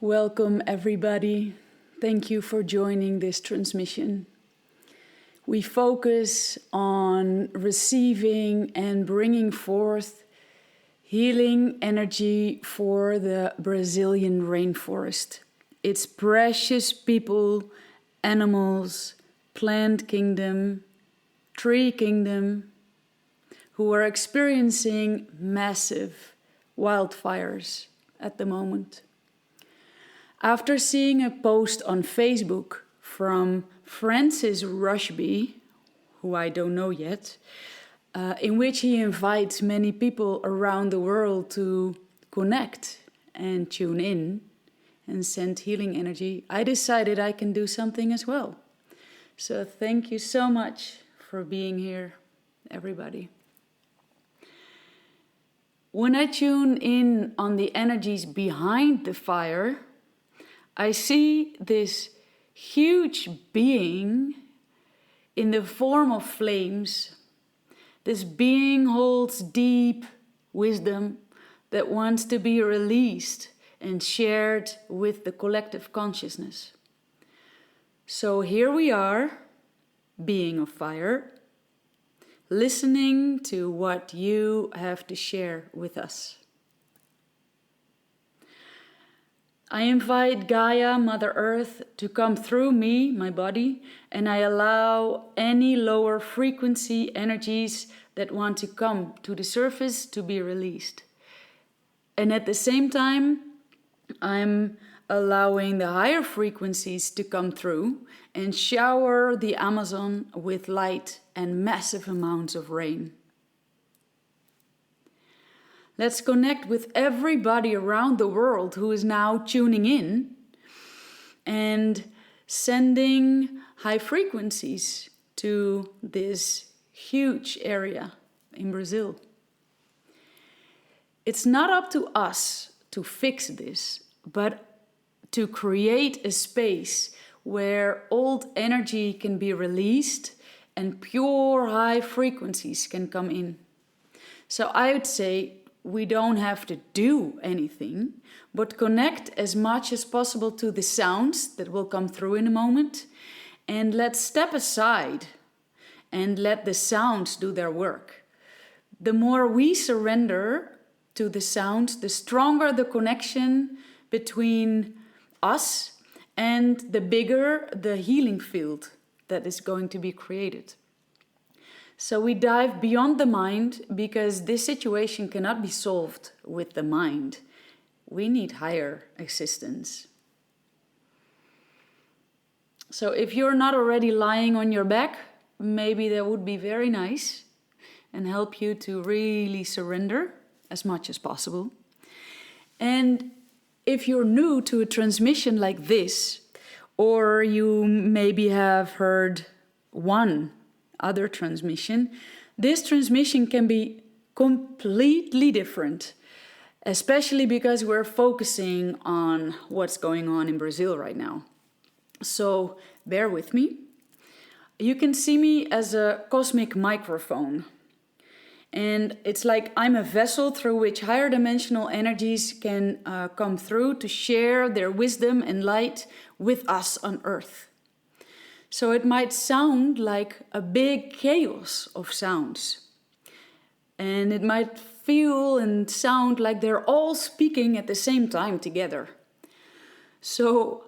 Welcome everybody. Thank you for joining this transmission. We focus on receiving and bringing forth healing energy for the Brazilian rainforest. Its precious people, animals, plant kingdom, tree kingdom, who are experiencing massive wildfires at the moment. After seeing a post on Facebook from Francis Rushby, who I don't know yet, in which he invites many people around the world to connect and tune in and send healing energy, I decided I can do something as well. So thank you so much for being here, everybody. When I tune in on the energies behind the fire, I see this huge being in the form of flames. This being holds deep wisdom that wants to be released and shared with the collective consciousness. So here we are, being of fire, listening to what you have to share with us. I invite Gaia, Mother Earth, to come through me, my body, and I allow any lower frequency energies that want to come to the surface to be released. And at the same time, I'm allowing the higher frequencies to come through and shower the Amazon with light and massive amounts of rain. Let's connect with everybody around the world who is now tuning in and sending high frequencies to this huge area in Brazil. It's not up to us to fix this, but to create a space where old energy can be released and pure high frequencies can come in. So I would say, we don't have to do anything, but connect as much as possible to the sounds that will come through in a moment. And let's step aside and let the sounds do their work. The more we surrender to the sounds, the stronger the connection between us and the bigger the healing field that is going to be created. So we dive beyond the mind because this situation cannot be solved with the mind. We need higher existence. So if you're not already lying on your back, maybe that would be very nice and help you to really surrender as much as possible. And if you're new to a transmission like this, or you maybe have heard one other transmission, this transmission can be completely different, especially because we're focusing on what's going on in Brazil right now. So bear with me. You can see me as a cosmic microphone. And it's like I'm a vessel through which higher dimensional energies can come through to share their wisdom and light with us on Earth. So it might sound like a big chaos of sounds. And it might feel and sound like they're all speaking at the same time together. So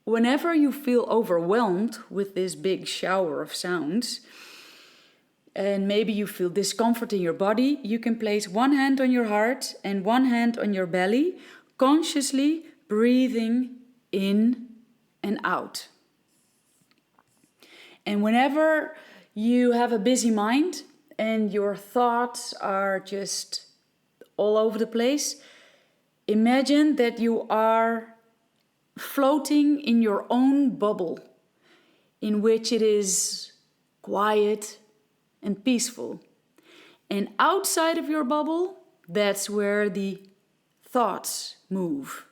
whenever you feel overwhelmed with this big shower of sounds, and maybe you feel discomfort in your body, you can place one hand on your heart and one hand on your belly, consciously breathing in and out. And whenever you have a busy mind and your thoughts are just all over the place, imagine that you are floating in your own bubble, in which it is quiet and peaceful. And outside of your bubble, that's where the thoughts move.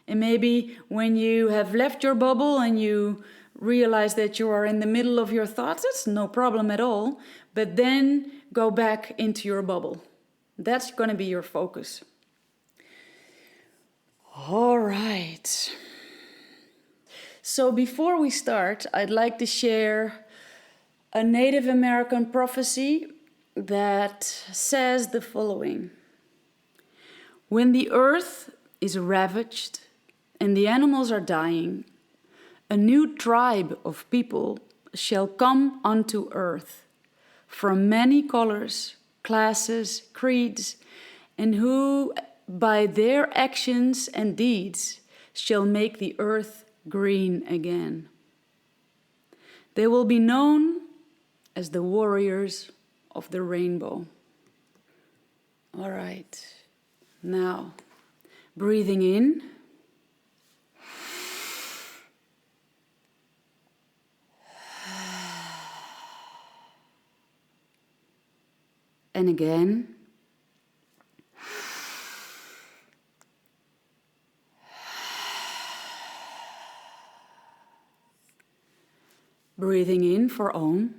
And maybe when you have left your bubble and you realize that you are in the middle of your thoughts, that's no problem at all. But then go back into your bubble. That's going to be your focus. All right. So before we start, I'd like to share a Native American prophecy that says the following. When the earth is ravaged and the animals are dying, a new tribe of people shall come unto earth, from many colors, classes, creeds, and who by their actions and deeds shall make the earth green again. They will be known as the warriors of the rainbow. All right, now breathing in. And again. Breathing in for Om.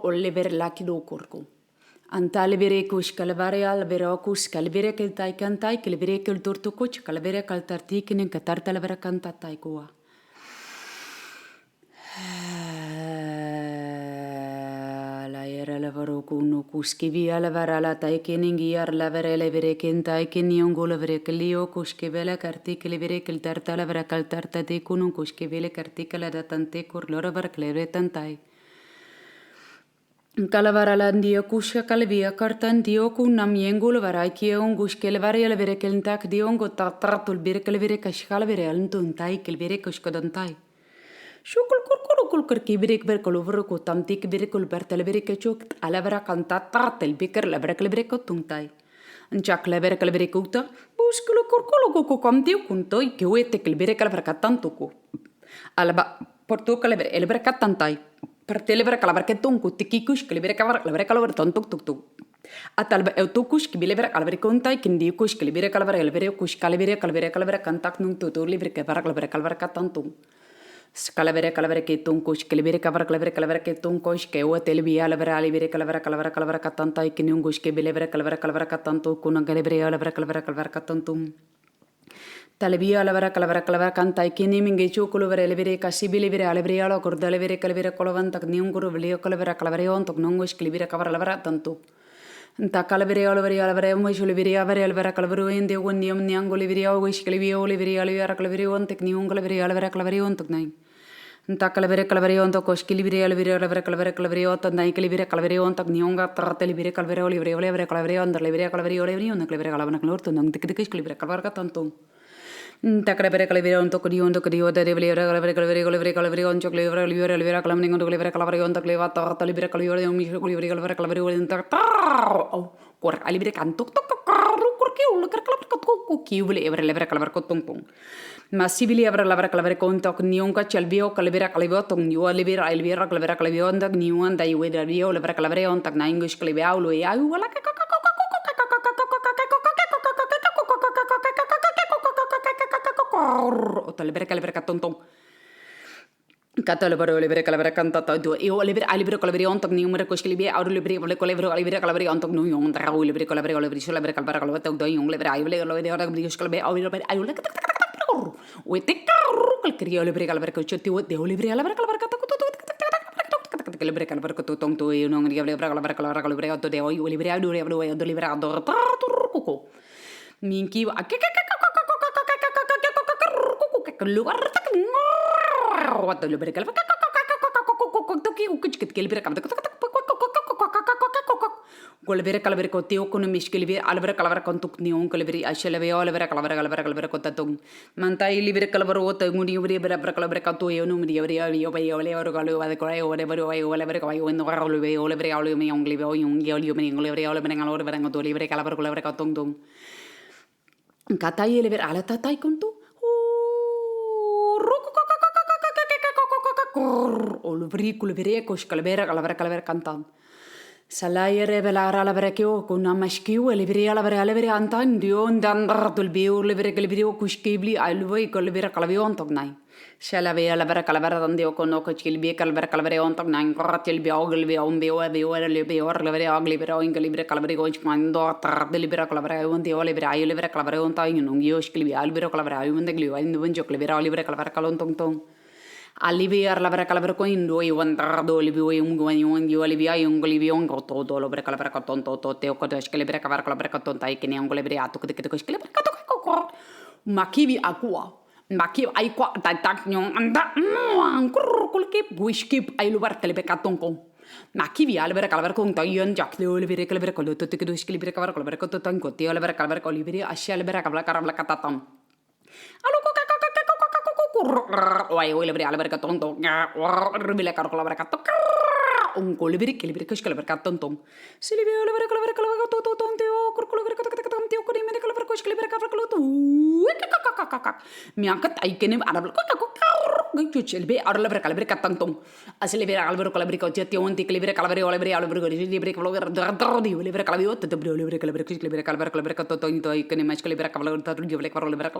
Oliver Lakido Corco. Antalibere kush calabare albero kus calibere kel tai cantai calibere kel torto coach calibere cal tartikin in catarta lavera canta taikoa. La era lavaro kuno kuskivi alavara la taikiningi ar lavere levere kentai kiniongo lavere kelio kuskivela kartik levere kel tarta lavera cal tarta de kuno kuskivele kartikala datante kur lora var cleve tantai. Calavara dio kusha calvia cartan dio kun namiengul varaiki on guskele variale vere keltak diongo tatratul birkel vere kashkal vere altuntai kel vere kuskadantai. Shukul kurkul kurki birek berkolover ko tamtik birkul bertel vere kechok alavara canta tartel biker la brekel vere kotuntai. Anchak la vere vere kuta buskulu kurkulu ko kamtiu kuntoi kewete kel vere kalverkatantuko. Alaba portukal vere el berkatantai. Pertelevera calabarqueton kutikikus kelibere calabar tontok tuk tuk. Atal eutukus kibilevera calabere contai kindikus kelibere calabar elvere kus calibere cantac nung tutur libre que para calabere catantum. Scalabere calabere keton kus kelibere calabere keton kus que o telvia lavera libere calabara catantai kinungus que bilevera calabara catanto kun galibere calabara catantum. Talebia lavara canta ikini mingechu kuluvere levere kasibili vere alevria lo cordale vere calvere colovantak niunguru velio calvera calvareon tok nongus clivira cavara lavara tanto. Ta calvere alvere mushulivia vere alvera calvaru inde unium niangoliviria wish clivio liviria alvera calverion tek niungoliviria alvera calverion tok nai. Ta calvere calverion tok oskiliviria alvera calvere calverio tok nai clivira calverion tok niunga tratelivire calvere olivre olivre calverio under liviria calverio olivrio clivira calavana clorto nong tiktikis clivira calvara tanto. Takabere calverion tokodio de devlera calverion choclevera libera clamning on the calverion tocleva torta libera calverion miscoliver calverion oh cor alibre canto cubile ever lever calver cotong massibili ever laver calver contoc nionca chelvio calvera calvioton you libera elvira calvera calvion the new one that you with a rio lever calverion tag nangus cliviaulo e au Talibere calvera tontong. Catalabaro libere calvera cantata do io libere alibere calverion tok numero cosclibe au libere calvera calverion tok no yon tra libere calvera libere calvera calvera tok do yon libere ai libere ora libere calvera au libere ai o te cal crio libere calvera cochetti o de libere calvera libere calvera tong to io non libere calvera libere to de o libere au libere ador cuco minki lugar what the libere calvera Golvere calvere coteo con miscilive albere calvera contuc nion calveri asheleve olevera calvera cotatung mantai libere calvero muni libere calvera canto io non mi avria io vai ole oro galo va de coreo whatever way olevere vai no garlo ve olevere ole mi on live on io mi olevere ole venga loro venga to libere calvera catung tung catai libere ala tatai contu o lubricul verecos calvera cantan Salaiere velara la vrecchio con una maschiu e livria la vera antandio dandratul bio livre che livrio cuschibli ai lui con livre calavion tognai. Shalavea la vera calavera dandio con oco chilbi calver calvereon tognai corratil bio glivio un bio e bio e le bio la vera glivero in livre calaverigo quando tar de livre calavera un dio livre calavera un tai non io scrivi al livre calavera un de glivio in un gioco livre calavera calon tong. Aliviar la vera calavera coindo e wandardo livio e un guagnon dio alivia e un glivio un todo lo vera calavera caton toto teo codes che livre calavera caton tai che ne un livreato che cos livre caton ma kivi aqua ma kivi ai qua tak nyon anda col che buiskip ai lugar che livre caton con ma kivi al vera calavera con tai yon jak le livre che livre colo toto che dos che livre calavera calavera caton con teo livre calavera con livre ascia livre calavera catatam allo Oi, livre alla verga tonto. Ribile caro la verga tonto. Un colibri che livre che la verga tonto. Se li veo la verga tonto tonto con la verga tonto con i medical verga che livre cavallo tu. Mi anche tai che ne arab che ci be ar la verga tonto. As li vera al verga la verga che ti onti che livre calavere o livre al verga livre che lo di livre calavio te brio livre che livre calavere la verga tonto che ne mais che livre cavallo tu livre cavallo livre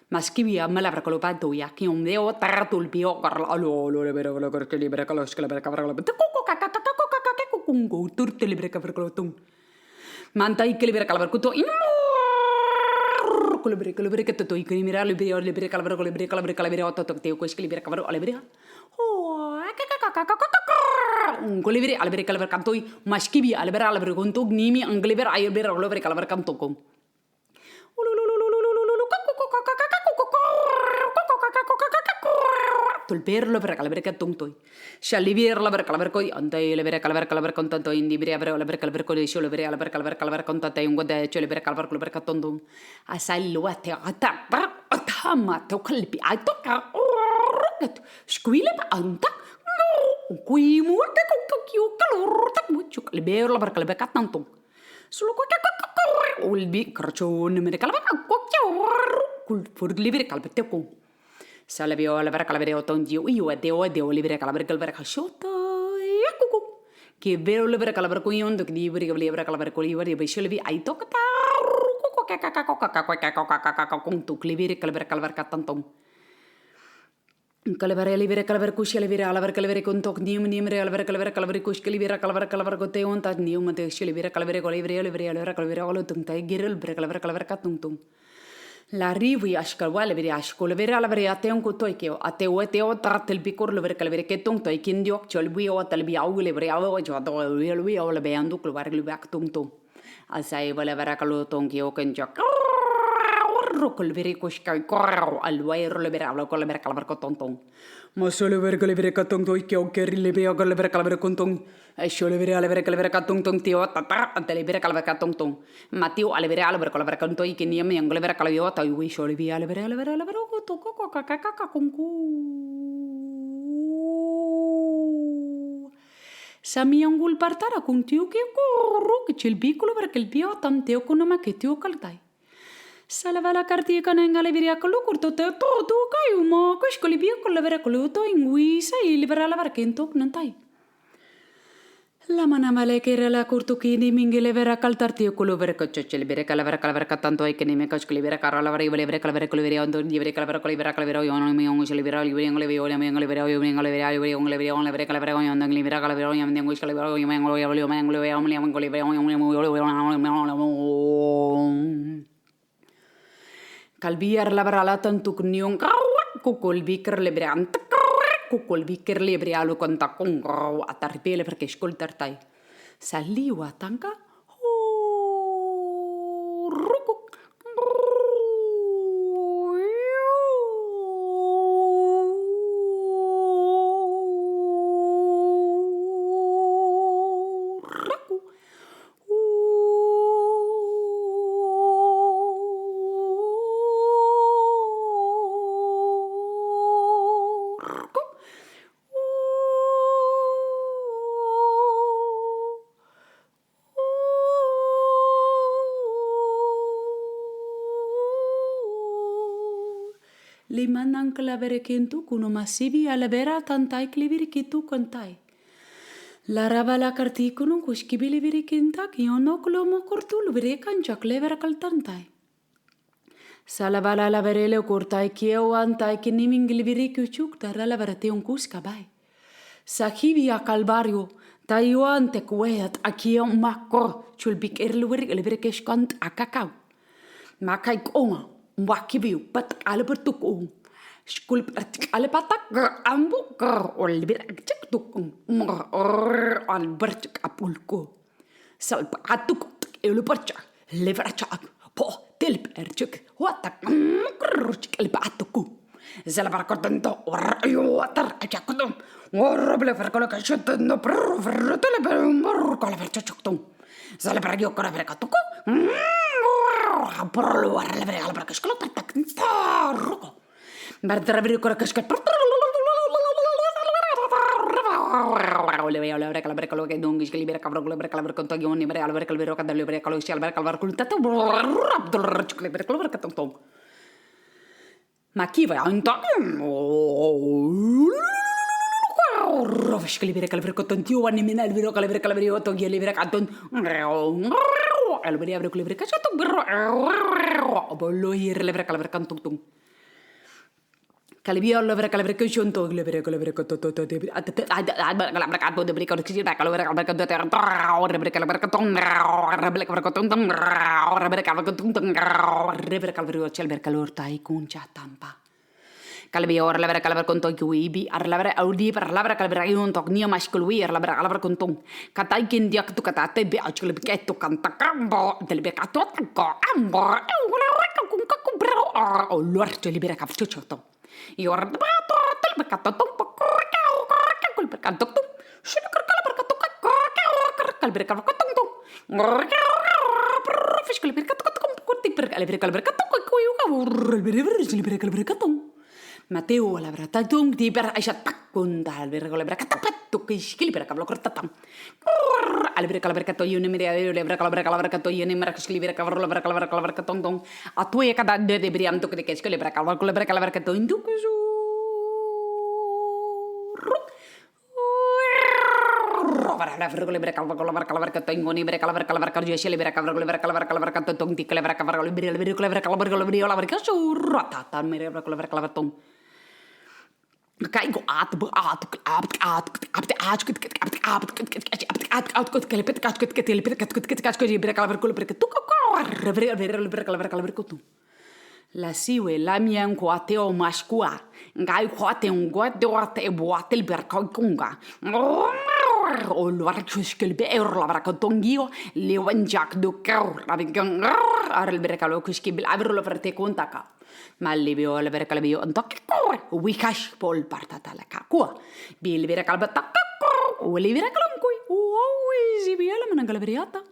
Maschivia me la vracolopato ya che un deo taratul pio carla lo le vero lo che libera calos che la verga la turte libera che vercolotum mantai che libera calvercuto colibri che tutto i che mira libera calver calvera otto teo che libera calver libera un colibri albere calver cantoi maschivia albera albere conto nimi angliber ayer lo ver calver canto con Tulperlo per calver che tontoi. Shalivierla per calver coi antai le vere calver contanto indi bria la per calver coi solo vere la per calver contanto un guade cele per calver per tonto. Asai lo te ata atama to kalpi ai to ka squile pa anta no qui multe con chiu calor ta mucho le vero la per calver tonto. Solo ulbi carcione me calver cul for livre calver te con Salvio la vera calavera tondio io e deo livre calavera calver cachota yakuku che vero livre calavera coyondo che livre calavera coliver e bescelvi ai tocata con tu livre calver catanton Calvere livre calver cuscia livre alver calvere con toc nimre alver calver cusca livre calver cote on ta nium te livre calvere livre calvere olo tung tai girel calver catuntum La rivi ashkawale veri ashkole veri ala veri ateon kutoi keo ateo tartel bikor le veri kalveri ketong toi kindiok chol bui o tal bi aule veri awo jo do wi o le beandu kluvar le bak tung tung asai vale vera kalo tong keo kenjak rokol veri kushkai korro al wairo le veri ala kol veri kalvar kotong ma solo veri kalveri katong toi keo keri le beo kol veri kalveri kontong Solo vere ale vere kalvere katung tong tio tata antele vere kalvere katong tong matio ale vere ale vere kalvere kanto i kini me angle vere kalvio ta ui solo vi ale vere to ko kunku Sami angul partara kun tio ke korro ke chil bicolo vere kel pio tam teo konoma ke tio kaltai Salava la cartia canengale vere kallo kurto te to kai mo koskoli bio kolle vere kallo to ingui sai libera la varkento nantai La mana male che era la curtuchini mingile vera caltartio culo vera coccele bere calavera tanto ai che ne me coscoli vera cara la vere vera calavera con vere ondo di vere calavera con vere calavera io non mi on se libera li vere le vere me le vere io me le vere io me le vere on le vere calavera io ondo li vere calavera io me ngos calavera io me ngolo io me ngolo io me ngolo io Calbiar la vera tanto knion ko colbi ker le brant Kukul viker libre alu konta kongro atarpele perché skoltartai. Saliwa tanka. Ruku. Le manang clavere kentu kuno masivi ala vera tantai kliviri kitu kontai. La rabala kartikuno kuskibili virikinta kiono klomo kortul virikan chaklever kaltantai. Salavala la verele kurtai kiewantai kinimingil virikuchuk darala verteun kuskabai. Sakivia calvario taiwan te kuet akion makko chulbik erluwer elverkeskant akakau. Makai koma wakibiu pat albertukung. Skulp artik alepatak ambuk olbir akcek albertuk apulko. Salp atuk elupercha levercha po telp erchuk watak elpatuku. Zalabarcotanto or water achakutum orable vercola cachetando perrotele per un morco la verchactum. Zalabradio con la vercatuco. Porlo la verga la vercascolo per tacro. Bardravio con la casca. Le veo la verga la verga lo che non che libera cavro la verga la verga contagione la verga la verga del verga lo sia la verga la verga cultato. Le verga la verga tonton. Ma chi va in Rovesce libera calvere tantio anni mena il vero calvere calvere to gli libera canton el vero abre calvere cachato bollo ir libera calvere canton calvio libera calvere cachon to libera calvere canton calvere canton de brico che si da calvere calvere canton libera calvere canton libera calvere canton libera calvere c'è calvere tai cuncia tampa Calvi ora la vera calver conto yuibi ar la vera audi per la vera calver un tok nia mascului ar la vera calver conto katai kin dia tu katate be achul beketo kanta kambo del bekato ko ambo una reka kun kakubro o lorto libera kafchuchoto yor bato del bekato tompo kul bekato tum shino kala bekato kalber kalver katonto fiskal bekato kurti per kalver kalver kato ko yuga libera kalver katon Mateo la vera tatung di per aisha con dal vera con la vera catapatto che schili per cavolo cortatam al vera con la vera catto io ne mi le vera con la vera catto io ne mi schili vera cavolo la vera con la vera catto ton a tu e cada de brianto che schili vera con la vera con la vera catto in tu su la vera con la vera con la vera catto in goni vera con la vera con la vera catto schili vera con la vera con la vera catto ton di che la vera con la vera con la vera con la vera su ratata mi vera con la vera con la ton Kai go La siwe la mien quate o masqua. Ngai quate un guate orte e boate il berconga. O lo archuskel be la bracotongio le wanjak do car avigan ar il bercalo kuskibil avro lo verte contaka. Ma li vio la vera calabio un tocco we cash pol partata la cacua bi li vera calbata o li vera calunque o si via la mana calaberiata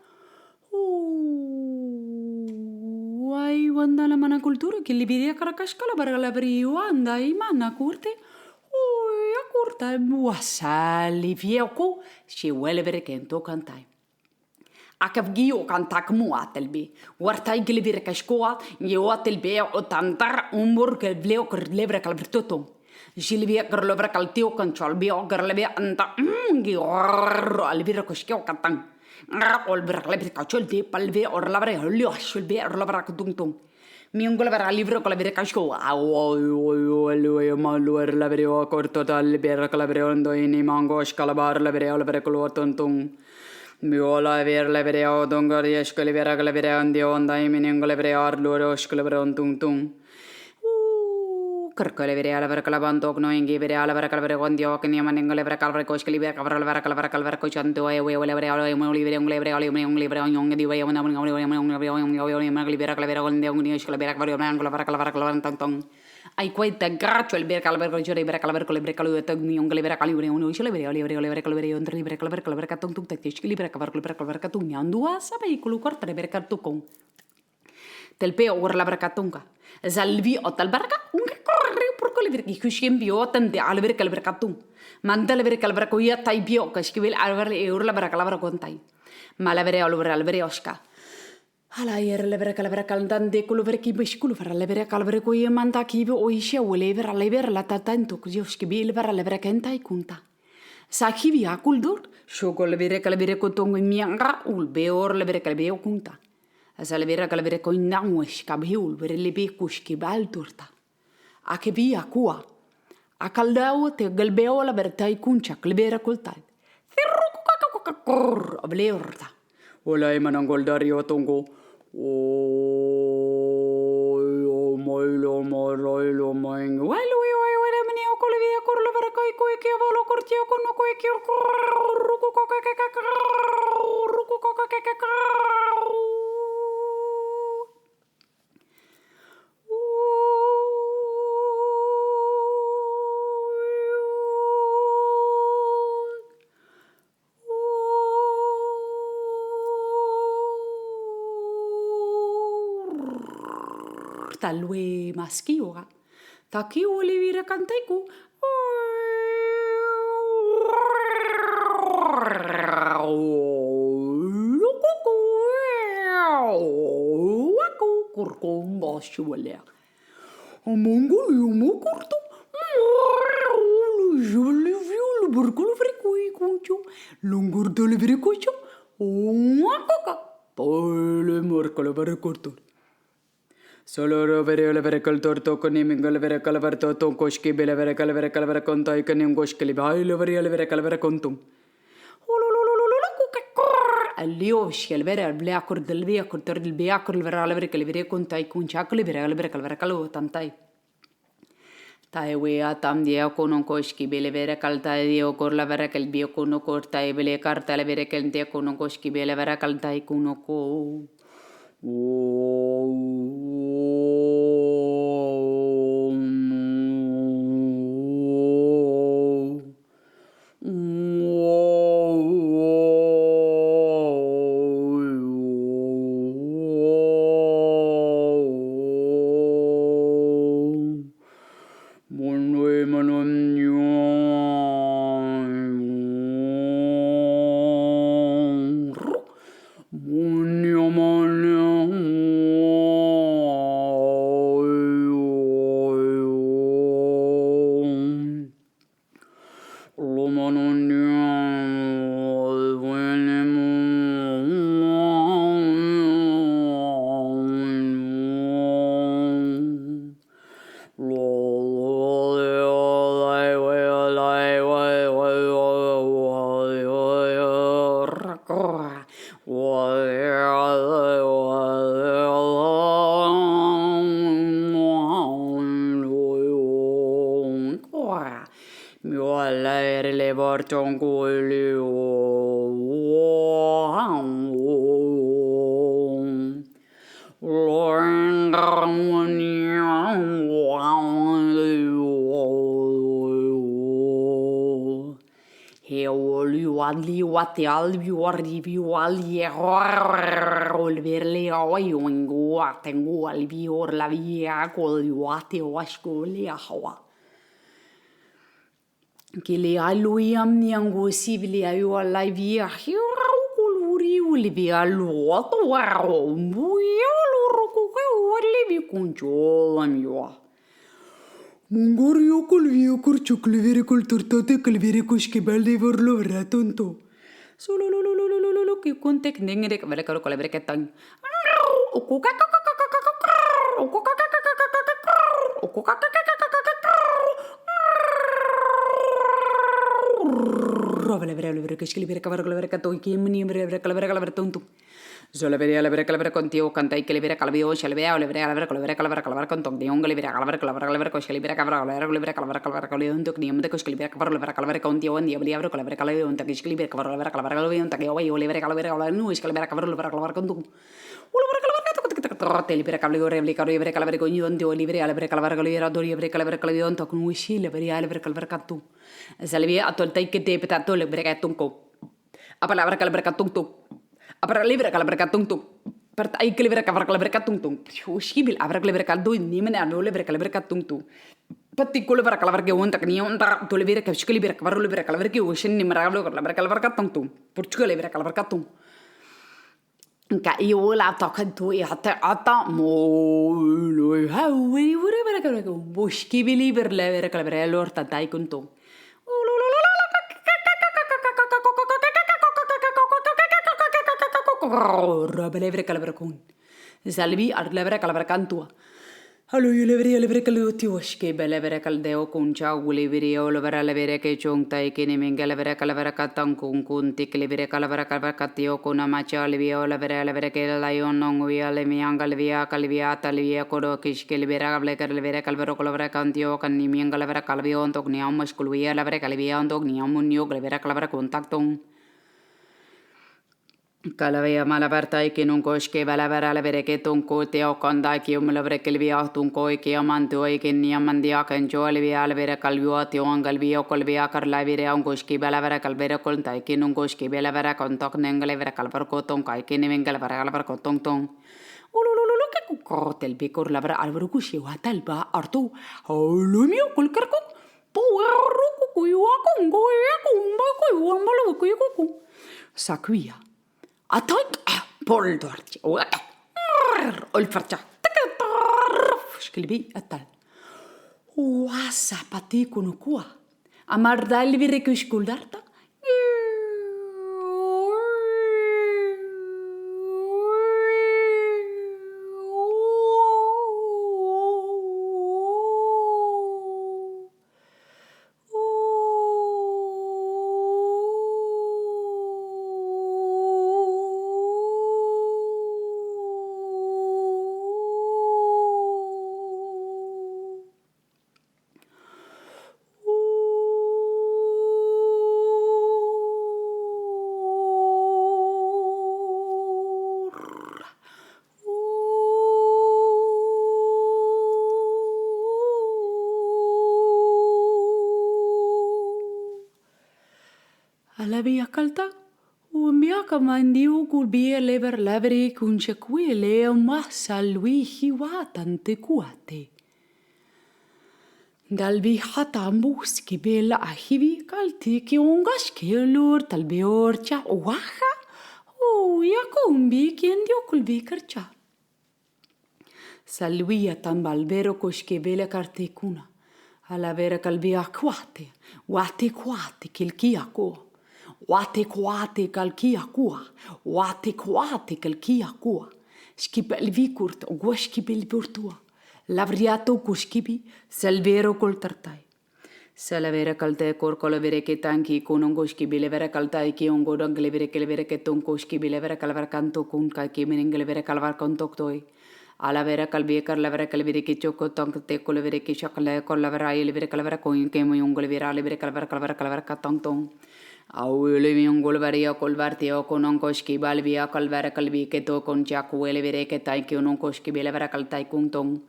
Wai wanda la mana cultura che li via caracasca la bara la brio anda i mana curte a curta buasa li via ko si wele vera kento cantai Akavgio kantak muatelbi. Wartai glivir kashkoa, yoatelbi o tantar umur ke vleo ker levra kalvertoto. Gilvia kerlovra kaltio kancholbi o gerlevia anta gior alvira koskio katang. Olver levi kachol de palve or lavre holio shulbe or lavra kudungtung. Miungol vera livro con la vera kashkoa. Maluer la verio corto tal ber calavreondo in mango scalabar la verio la vera colotontung. Viola ver la vereo dongar yeskele vera la vereo andio andai meningole vereo arloro skele vereo tung tung. Kerkele vereo la vera calabanto no ingi vereo la vera calvere andio che niamaningole vera calvere koskele vera calvere kochanto e we la vereo e moli vereo le vereo le moli vereo yong di we una vera calvere andio ni skele vera calvere la vera calvere tung tung. Ai questa graccio il berca la verga giore berca la verga le berca lui tagni un le verca lui uno le verga un tre berca la verga tung tung tecci li berca la verga tung andua sabe colu corta le berca tucon tel peo ora la verga tunga salvi o tal berca un corre por cole verga cushim bio tante al verga la verga tung manda la verga la verga ia tai bio che scrive al verga e ora la verga contai ma la verga al verga osca Ala yer levere calvere caldante colo verchi besculo fara levere calvere coi manda kibe o ishe o levere la tatanto così oschibi levere levere kentai kunta. Sa kivi a kuldur Shoko le vere kotong mianga ul beor le vere kunta. Asa le vere ko nangues kabhiul vere le be kuski balturta. Ake via kua. Akaldao te galbeo la vertai kuncha klebera kultai. Thirrukukakukakur ableorta. Ola emanan goldario tongo. O moilo moroilo moing. Walu wala mani okolivia kurla varakai koike valo kortio kono koike talue maskiora. Taki olivira kantaiku. Kurkumba shualea. Mongolio mokurto. Jolivio burkul frikui kuncho. Lungur dolivricocho. Waka. Pole morcolo vercorto. Solo vere le vere torto con imingole vere calverto ton koski bele vere calvere contai canim goskeli baile vere le vere calvere contum. Allio skel vere bleacor del beacor del beacor vere le vere calvere contai kunchakle vere calvere calo tantai. Tai wea tam dia konon koski bele vere caltai dio cor la vere cal bio kono cortai bele carta le vere cal dia konon koski bele vere caltai kuno ko. Wati albi warribi wali olverle oingo atengo albi or la via col wati wascoli hawa. Che le aluiam niango sibili ayo la via hiururi ulbi aluoto waro buiolo rokuke olbi kuncho amio. Mongorio col vio corcio clevere col tortate clevere cosche belle vorlo ratonto. Solo che conte nengere vele caro con le brechettang. Rovele vere che scrivere cavare con le brechettong che mini vere calvere tonto. Solo vedere le vere calvere contigo cantai che le vere calvio se le vea o le vere calvere con le vere calvere con tonto di ongle vere calvere con le vere calvere con le onto che niente con le vere calvere contigo and di avro con le vere calvere onto che scrivere calvere onto che oi o le vere calvere con le nui che le vere calvere con tu. Te libera calvere vere calvere con io onto libere alle vere calvere con le vere adori vere calvere con le onto con usci le vere alle vere calvere con tu. Se le via atol tai che te petato le vere tonco. A palabra calvere con tu. Apra libre calabreca tung per ai che libre calabreca tung uscibil avrà libre caldo in nimene a libre calabreca tung particolare per calabreca onta che onta to libre che libre cavarro libre calabreca uscin nimralo calabreca tung portugal libre calabreca tung Ka io la tocca tu e ata mo lo ha we vorrebbe che buscibili per le calabreca l'orta dai con tu Rabelevre calabrecun. Zalbi arlevre calabrecantua. Hallo jullie kalutioske belevere kaldeo kuncha guliviri olvera levere ke chongta ikini mingelevere kalvera katang kun tiklivire kalvera katio kuna macha livio levere ke lion nongvia lemianga livia kalvia talvia kodo kiskelvera bleker levere kalvero kolvera kantio kan nimianga levere kalvio ontok niam maskulvia levere kalvia ontok niam munio levere kalvera kontaktong Kalavia malavartai kinun koske välävärä levereke tunku teokanda kiumlavre kelvia tunko kiamantu ikin niamandia kan joalvia levere kalvio teongalvio kolvia karlavire on koski välävärä kalvere kontai kinun koski välävärä kontak nengalevere kalvarko tonkai kinimengalvere kalvarko tong ulululu ke kotel bikur lavra alvarukushi watalba artu olumio kulkarko powerruku kuiwakon goyakon bakoyuambalu kuikuku sakuia Atoik polduarti olfarta skilbi atal wasa pati kunukua amardal virekuskuldarta Alavia kalta umiaka mandiu kulbia lever laveri kunchekwile massa lui hiwatante kuate. Dalbi hatambuski bela ahivi kalti ki ungaski lur talbiorcha waha yakumbi kiendio kulbi karcha. Salvia tambalvero koske bela kartekuna. Alavera kalbia kuate wate kuate kilkiako. Wate kuate kalkia kua, wate kuate kalkia kua. Skipel vikurt og guaskipel burtua. Lavriato kuskibi, salvero koltartai. Salavera kalte korkolavere ke tanki konongoskibi levera kaltai ki ongodanglevere kelevere ke tonkoskibi levera kalvar kanto kun kaki meninglevere kalvar kontoktoi. Alavera kalbie karlavera kalvere ke choko tonkte kolevere ke chakla kolavera levere kalvera koin ke moyonglevera levere kalvar katong. Aulimion golvaria colvartio con onkoski balvia calvara calvi que to con jacu elevere que tai que onkoski belevera caltai kuntong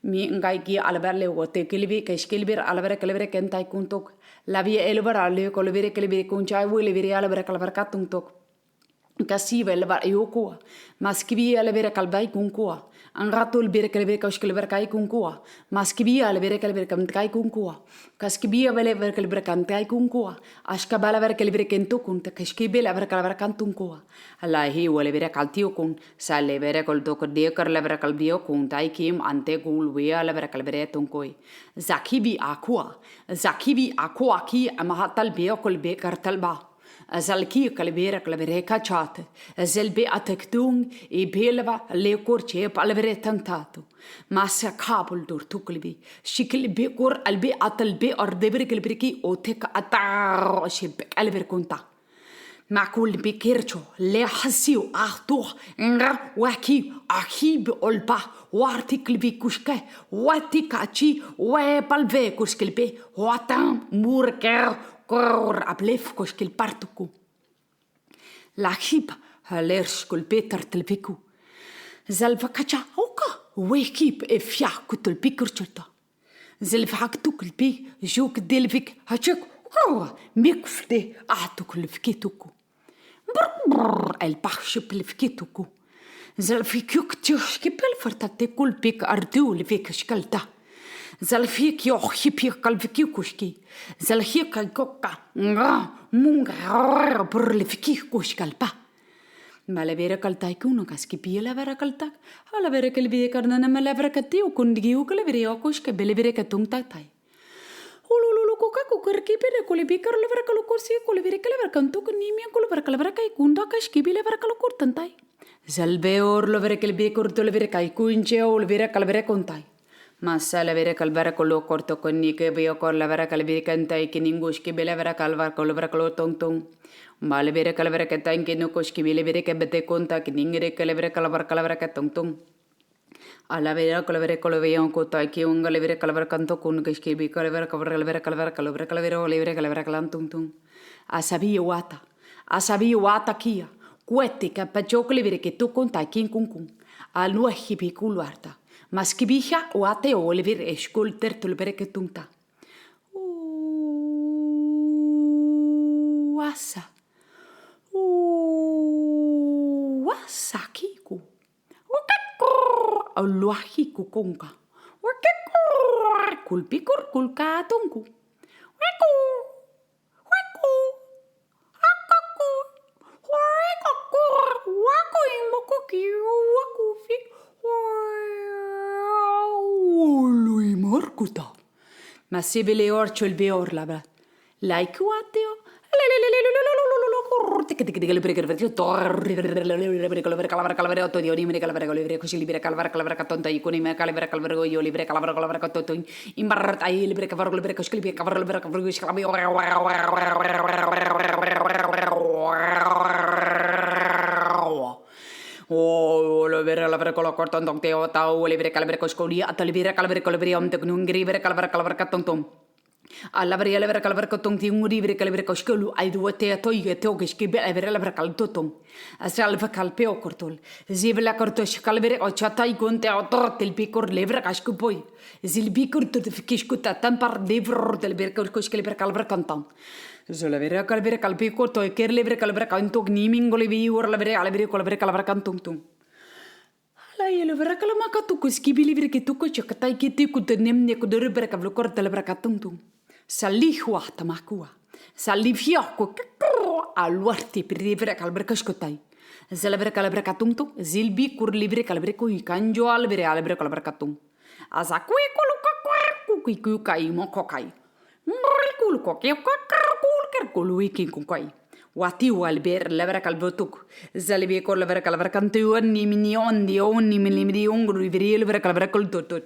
mi ngai alberle wote kilvi que skilbir alvera calvere que tai kuntok la via elvera le colvere que le con chai elevere alvera calvar katuntok kasi belva yoko maskibi alvera calvai kunkoa Angatul bere kelebe kauskeleber kai kunkua. Maskibia lebere kelebe kai kunkua. Kaskibia belebe kelebe kantai kunkua. Askabala ver kelebe kento kun kaskibela ver kelebe kantunkua. Allahi welebere kaltio kun salebere kol dok de kelebe kalbio kun tai kim ante gul wea lebere kelebe tunkoi. Zakibi akua ki amahatal beo kolbe kartalba. Azalki kalbera kalbere kachat azelbe atektung e belva le korche palvere tantato masa kabul dur tuklbi shikil be kor albe atalbe ordeber kalbriki otek atar shib kalber kunta makul bikircho le hasiu ahtu nga waki ahib olpa wartikl bi kushke watikachi we palve kushkelbe watam murker Kor ablef koskil partuku. La hipa halers kul beter telpiku. Zalva kacha oka wekip e fiaku telpikurchota. Zalva haktuk lpi juk delvik hachuk mikfde atuk lfkituku. Brr el pachship lfkituku. Zalfikuk tjuskipel fartate kulpik ardu lvik skalta. Zalfik yo hipik kalviki kushki. Zalhik koka nga munga burlifiki kushkalpa. Malavera kaltai kuno kaskipi lavera kaltak. Alavera kalvi karnana malavera katiu kundiu kalviri okushka belevere katung tatai. Ulululu ka kukerkipere kulibikar lever kalukursi kulibirika lever kantuk nimia kulver kalver kai kunda kashkibi lever kalukur tantai. Zalbeor lever kelbikur to lever kai kunche o lever kalver kontai. Massa lever kalver kolo korto konike bio kor lever kalver kantai kiningushki belever kalvar kolver kalo tong tong. Malevere kalver kantai kinukushki belever kebete konta kiningere kalver kalver katong tong. A la vera calavera colavera cota que un galevere calavera canto con que escribí calavera calavera libre calavera calantum. A sabia wata kia. Cuete que pacho calevere que tu conta kin kun. A lua hipi culuarta. Mas que bija wate o oliver escul tertulbere que tunta. Wasa. Wasa kiku. Aluahi kukonga. Kulpikur kulkatungu. Lui morcuta. Ma se ve le orcio il beor labra. Like wateo. Oh, lo vera la vera con la corta un teo tao le vera calver coscolia atalivera calver colibri om tecnungri vera calver catontom. Alla varia la vera calver cotong ti un rivere calver coscolu ai due te toige togish che bella vera la vera caltotom. A salva calpeo cortol. Zivela cortosh calver o chata i conte o tortel picor levra casco poi. Zil picor to fikiscuta tampar devro del berco coscele per calver cantam. Zola vera calver calpico to e ker levre calver canto gnimingoli vi or la vera calver calver cantum tum. La yelo vera calamaca tu coschibi livre che tu cochatai che ti kutenem ne kudere calver cortel bracatum tum. Salli huata makua. Salli fiocco aluarti per livre calver cascotai. Zelevre calver catumto, zilbi cur livre calver coi canjo alvere alvere calver catum. Azaqui culuca kai mo kokai. Muricul coquio culuiki kunkai. Wati walber levre calvotuk. Zalbi cor levre calver cantu ni minion di onni milimidi ungru livre levre calver coltotot.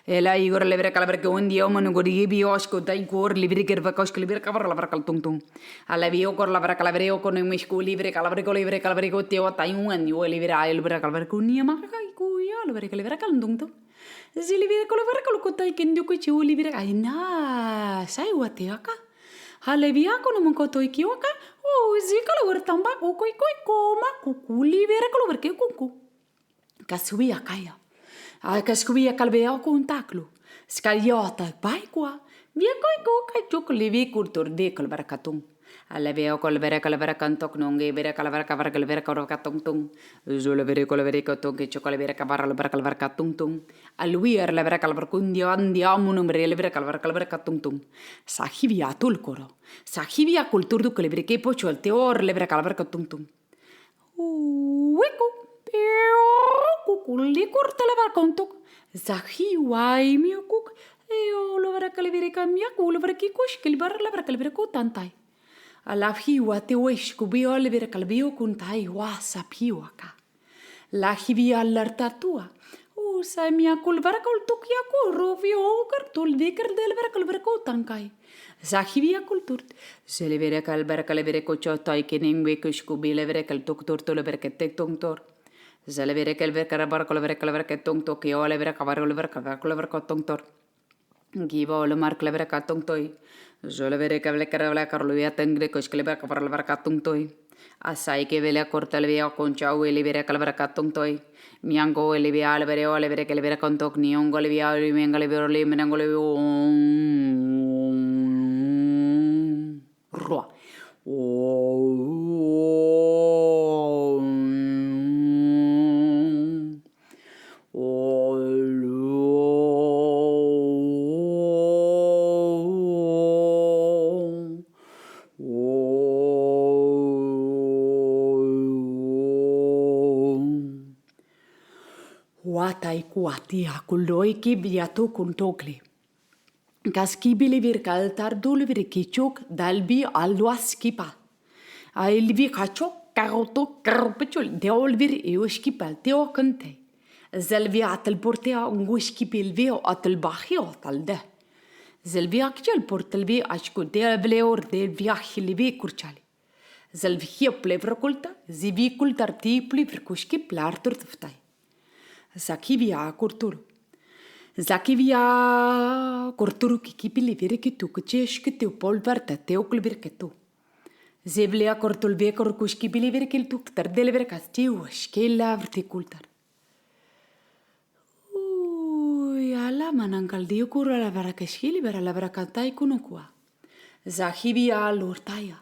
Ela igor levre calver che un dio manu gori biosco dai cor livre kerva cos livre cavar la vercal tung. Alla bio cor la vercal calvereo con mi scu livre calver co teo tai un anio livre al vercal calver cunia ma kai cuia livre calver caltung. Zilivre calver calcotai kendu co chu livre ai na sai watiaka. Alle via con un coto ikioka o zikala wertamba ko koma ku livre calver ke kunku. Kasubia kaya. A cascuvia calveo con taclo. Scagliota, paikua. Via kai chuk livi cultur de calvaracatum. Alla veo colvera calvera cantoc non ge vera calvera cavar calvera corocatum tum. Zula vere colvera cotum che chocolvera cavar la calvar catum tum. A lui er la vera calvarcundio andiamo numere la vera calvar catum tum. Sahivia tulcoro. Sahivia cultur du calvere che pocho al teor la vera calvar catum tum. Weko. Kulli korta lever kontok. Zahi wai miokuk. Eo lovera calvere camia kulver kikush kilber lever calvere kotantai. La hiwa te wish kubio lever calvio kuntai wasa piwaka. La hivia allertatua. O samia kulver koltuk ya kurovio kartul viker del ver calvere kotankai. Zahivia kultur. Se lever calvere kochotai kening wekush kubi lever kaltuk torto lever ketektor. Zalevere kelver karabar kolver ke tong to ke ole vera kabar kolver ko tong tor. Givo le mar klever ka tong toy. Zolevere kevle karabla karluya tengre ko sklever kabar ka tong toy. Asai ke vele kortal via concha o elevere kalver ka tong toy. Miango elevia alvere ole vere kelver kon tok niong olevia mengale verle menangole ro. Watai kuatia kuloi ki biatu kuntokli. Kaskibili vir kaltardul vir kichok dalbi alwa skipa. Ailvi kachok karoto karpechol deol vir euskipal teo kante. Zelvi atel portea unguskipil veo atel bahio talde. Zelvi akjel portelvi ashku devleor de viachilivi kurchali. Zelvi hiople vrkulta, zivi kultar tipli vrkuskip lartur tuftai. Zakivia kurtulu. Zakivia kurturu kikipili virkitu kucheshkitu polvarta teokul virketu. Zevlea kortul vekor kuskipili virkiltu tardel verkastiu skela vertikultar. Ala manangkal diukur ala varakashili vera la varakantai kunukua. Zahivia lortaya.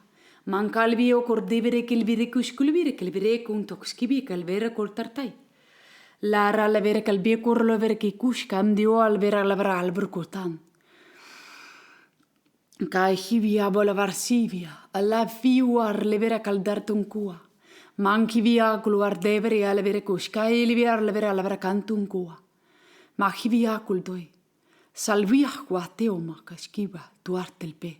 Mankalvio kordivere kilvirikus kulvirikil virekun tokskibi kalvera koltartai. Lara la vera kalbiekur la vera kikushkam dio al vera la vera alberkotan. Kaihivia bola varsivia. Alla fiuar le vera kaldartunkua. Mankivia kluar devere ala vera kushkai livia la vera la vera kantunkua. Mahivia kuldoi. Salvia guateoma kaskiba tuartelpe.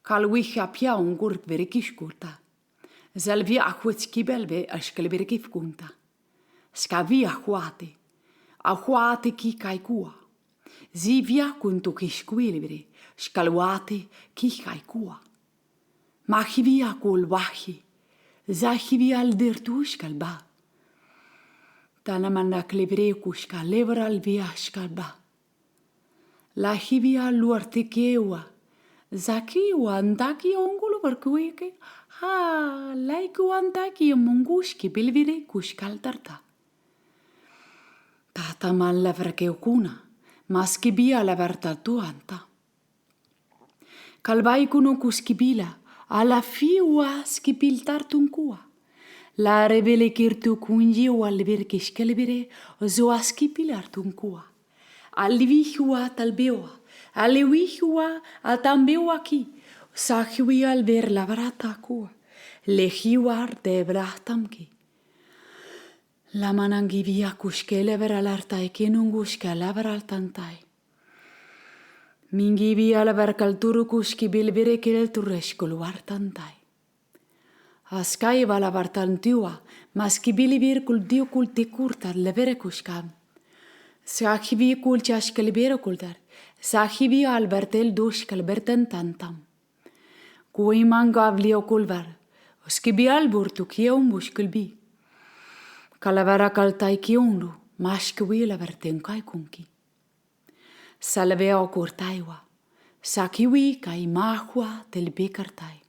Kalwihia pia ungur verikishkurta. Zalvia ahuetskibelve ashkelverikifkunta. Skavia ahuate ki kaikua. Zivia kuntu kishkuilivere. Skalwate ki kaikua. Mahivia kulwahi. Zahivia aldertu skalba. Tanamana klevrecushka leveral viashkalba. La hivia luartekewa. Zakiwa andaki ongulu verkuike. Ha, laiku andaki mungushki bilvire kushkaltarta. Tata man leverkeukuna. Maskibia levertatuanta. Kalvaikuno kuskibila. Ala fiua skipiltartunkua. La revele kirtu kunji o alverkishkelvire zoaskipilartunkua. Alvihua talbewa. Alevihua atambewa ki. Sahiwi alver lavaratakua. Lehiwar de brahtamki. La manangivia kushkelever alartai kenungushka lavaraltantai. Mingivia lavarkalturu kuskibilvire keltureshkuluartantai. Askai vala vartantua, maskibili virkul diukul tikurtar leverekuskam. Sahivi kul chashkelberokultar, sahivi albertel dushkelberten tantam. Kui mangavlio kulvar, oskibi alburtu kieum bushkelbi. Kalavara kaltai kiundu, mashkwi laverten kaikunki. Salveo kurtaiwa, sakiwi kai mahua telbekartai.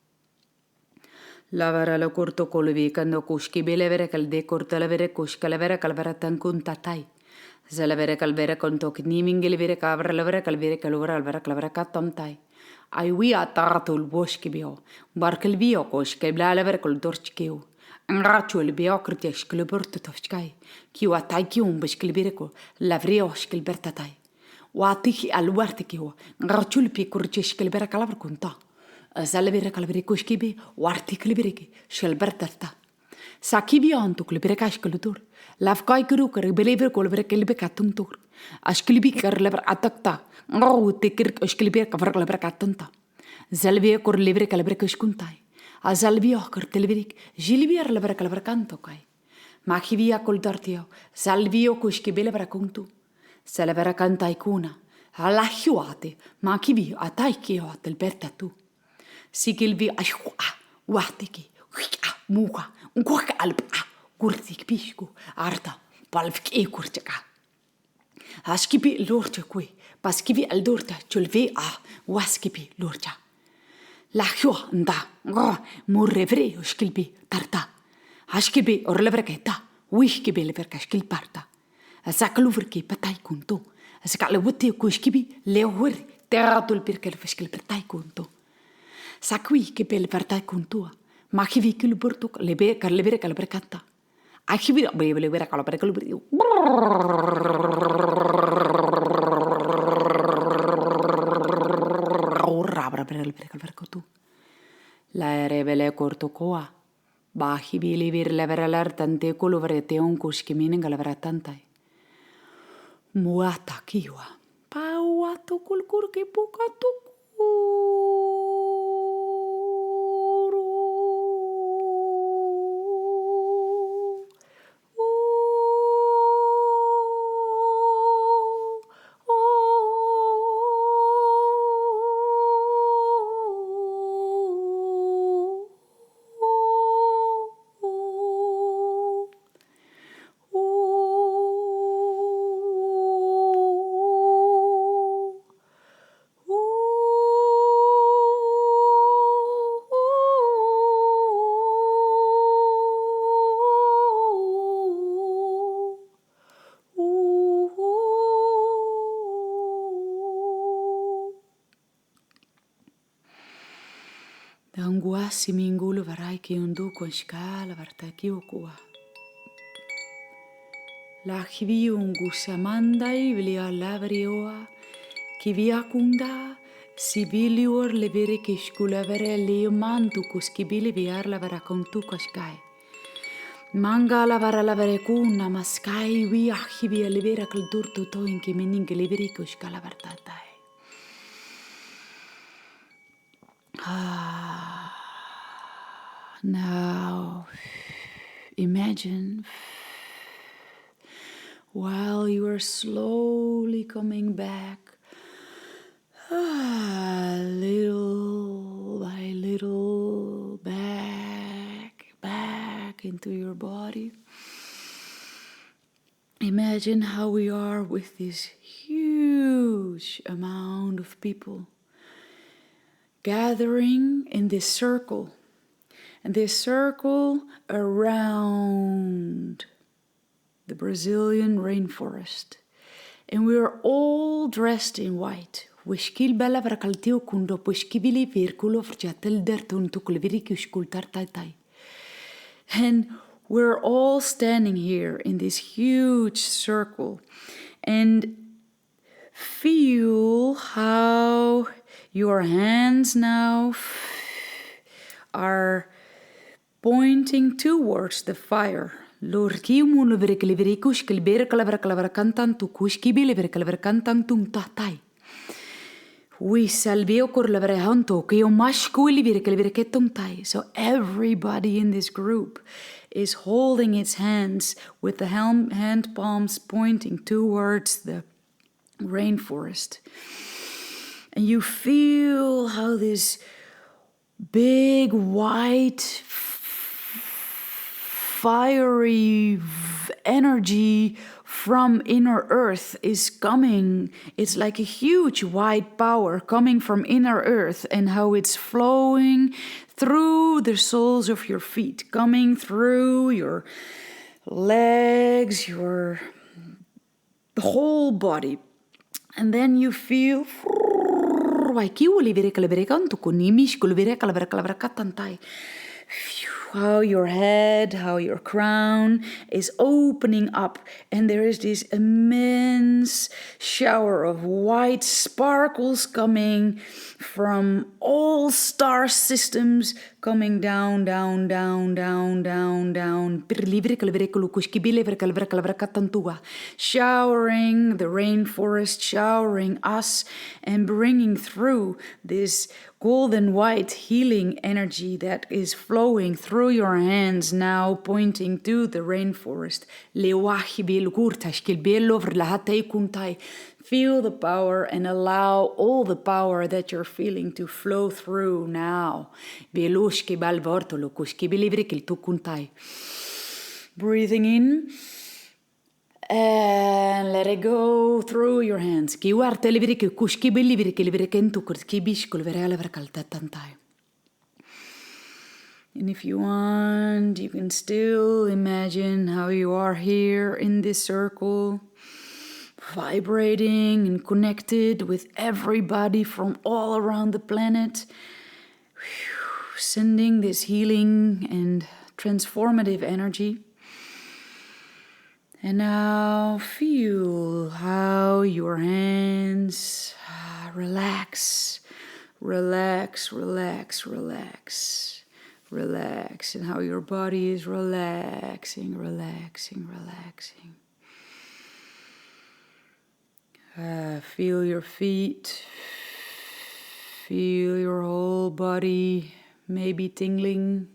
Lavara lo corto colvikando kuski belevere kalde cortalavere kuskalavere kalvaratan kuntatai. Zalavere kalvere kontok nimingilvere kabralavere kalvere kalvara alvara kalvara katamtai. Aiwi ataratul boskibio, barkelvio koskeblalavere koldorchkeu. Anrachuel biokratish kluburtutovskai, kiwa taikium beskelvireko, lavrioshkelbertatai. Watihi alwartikio, anrachulpi kurchishkelbera kalavrkunta. Zalavere kalverikushkibi, wartiklibiriki, shelbertarta. Sakibi antuk liberekashkelutur, lavkaikuru kerbelever kolvere kelbekatuntur. Ashklibi kerlever atakta, tikir ashklibi kavarlever katanta. Zalvia korlever kalverekushkuntai. Azalvia kertelverik, jilvia lever kalverkantokai. Mahivia koldartio, salvio kushkibelever kuntu. Salavera kantaikuna, alahiuate, makivi ataikio atelbertatu. Sikilvi ashua, wahtiki, muka, unkoka alpa, gurtik pisku, arta, palvik ekurteka. Askipi lorcha kui, paskivi aldorta, chulve waskipi lorcha. Lahua nda, murrevre uskilbi tarta. Askibi orlevreketa, wishkibi leverkashkilparta. Azakaluverki patai kunto. Azakaluvuti kushkibi leohur, terratul pirkelfashkil patai kunto. Sakwi ke pel partai kuntua. Mahivi kilburtuk lebe karlevere kalberkanta. Ahivi belevera kalberkalubri. Rabra kalberkotu. La revele cortocoa. Bahivi livir leveralarte kuluverete onkuski minengalveratantai. Muata kiwa. Pau Danguasi mingulu varai ki undu con scala varta ki okua. La chivi ungu samandai vilia lavarioa ki viakunda si bilior levere ki skula vere leo mantu kuskibili viar la vara kontu kaskai. Manga la vara la vere kuna maskai viachivi levera kal durtu toin ki meninge levere kuskala vartatai. Now, imagine while you are slowly coming back, little by little, back into your body. Imagine how we are with this huge amount of people gathering in this circle. And this circle around the Brazilian rainforest. And we are all dressed in white. Wishkil bella vrakalteo kundo pushkibili virkulo vrjatel dertun tukulvirikushkultar tai. And we're all standing here in this huge circle. And feel how your hands now are pointing towards the fire. Lorkimu leverikeliverikush kelberkalaverkalaverkantan tukushkibiliverkalaverkantan tungtatai. We salveo korlaverehanto keomashkuiliverkalaverketungtai. So everybody in this group is holding its hands with the hand palms pointing towards the rainforest. And you feel how this big white fiery energy from inner earth is coming. It's like a huge white power coming from inner earth, and how it's flowing through the soles of your feet, coming through your legs, your whole body. And then you feel how your head, how your crown is opening up, and there is this immense shower of white sparkles coming from all star systems, coming down, showering the rainforest, showering us, and bringing through this golden white healing energy that is flowing through your hands now, pointing to the rainforest. Feel the power and allow all the power that you're feeling to flow through now. Breathing in and let it go through your hands. And if you want, you can still imagine how you are here in this circle, vibrating and connected with everybody from all around the planet, sending this healing and transformative energy. And now feel how your hands relax, and how your body is relaxing. Feel your feet. Feel your whole body, maybe tingling.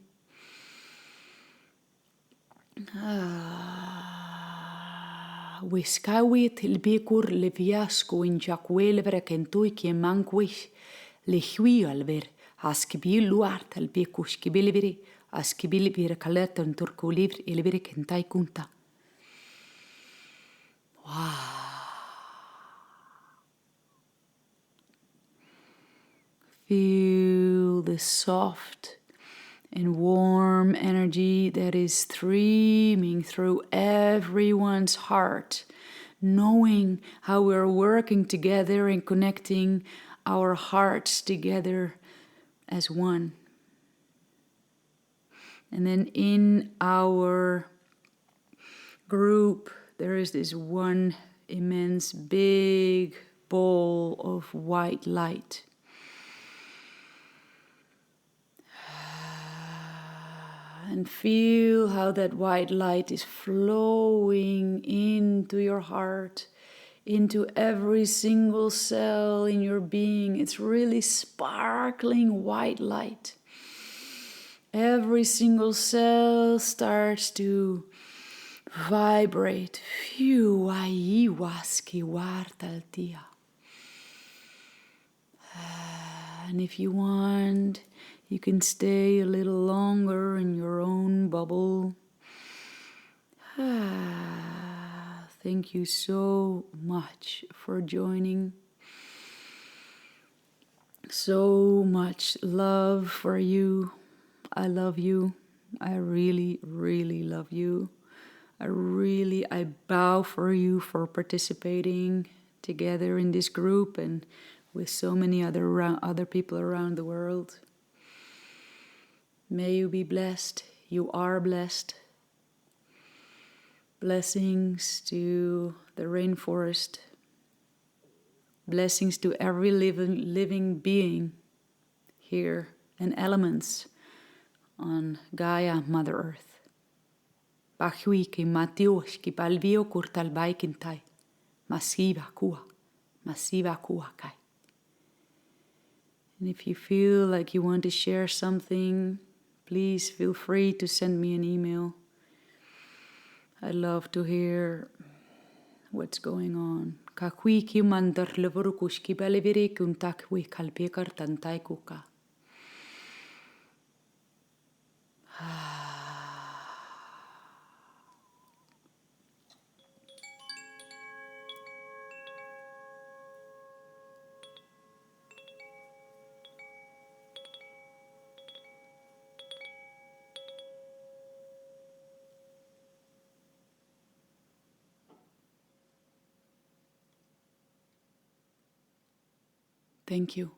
Wiskawit ilbikur leviasco in jacquelver kentuiki manquis lehui alver askibil luart albicus kibiliveri askibilivir kaleton turkulivr ilveri kentai kunta. Feel the soft and warm energy that is streaming through everyone's heart, knowing how we're working together and connecting our hearts together as one. And then in our group, there is this one immense big ball of white light. And feel how that white light is flowing into your heart, into every single cell in your being. It's really sparkling white light. Every single cell starts to vibrate. And if you want, you can stay a little longer in your own bubble. Thank you so much for joining. So much love for you. I love you. I really, really love you. I bow for you for participating together in this group and with so many other people around the world. May you be blessed. You are blessed. Blessings to the rainforest. Blessings to every living being here and elements on Gaia, Mother Earth. Bahuiki matioshki palvio kurtal baikintai. Masiva kua kai. And if you feel like you want to share something, please feel free to send me an email. I'd love to hear what's going on. Kakwiki mandar levurukushki beliviri kuntakwi kalpekar tantai kuka. Thank you.